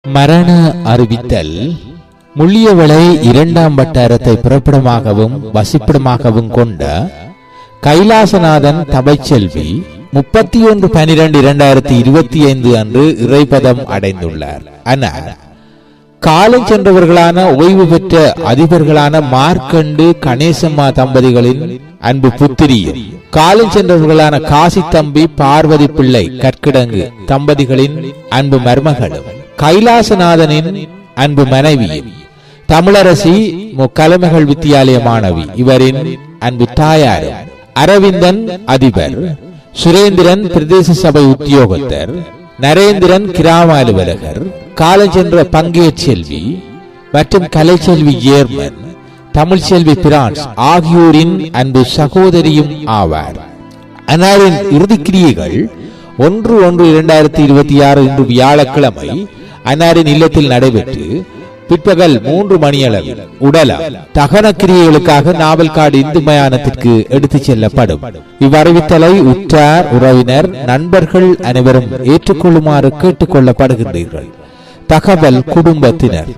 மரண அறிவித்தல். முள்ளியவளை இரண்டாம் வட்டாரத்தை பிறப்பிடமாகவும் வசிப்பிடமாகவும் கொண்ட கைலாசநாதன் தபைச்செல்வி 31/12/2025 அன்று இறைபதம் அடைந்துள்ளார். ஆனால் காலம் சென்றவர்களான ஓய்வு பெற்ற அதிபர்களான மார்க்கண்டு கணேசம்மா தம்பதிகளின் அன்பு புத்திரியும் காலம் சென்றவர்களான காசி தம்பி பார்வதி பிள்ளை கற்கிடங்கு தம்பதிகளின் அன்பு மருமகளும் கைலாசநாதனின் அன்பு மனைவியும் தமிழரசி கலைமகள் வித்தியாலய மாணவி இவரின் அன்பு தாயாரும் அரவிந்தன் அதிபர், சுரேந்திரன் பிரதேச சபை உத்தியோகத்தர், நரேந்திரன் கிராம அலுவலகர், காலஞ்சென்ற பங்கேற்செல்வி மற்றும் கலைச்செல்வி ஜேர்மன், தமிழ்ச்செல்வி பிரான்ஸ் ஆகியோரின் அன்பு சகோதரியும் ஆவார். அன்னாரின் இறுதிக்கிரியைகள் 1/1/2026 இன்று வியாழக்கிழமை அன்னாரின் இல்லத்தில் நடைபெற்று பிற்பகல் 3 மணியளவில் உடலம் தகன கிரியைகளுக்காக நாவல்காடு இந்து மயானத்திற்கு எடுத்துச் செல்லப்படும். இவ்வறிவித்தலை உற்றார் உறவினர் நண்பர்கள் அனைவரும் ஏற்றுக்கொள்ளுமாறு கேட்டுக் கொள்ளப்படுகின்றீர்கள். தகவல் குடும்பத்தினர்.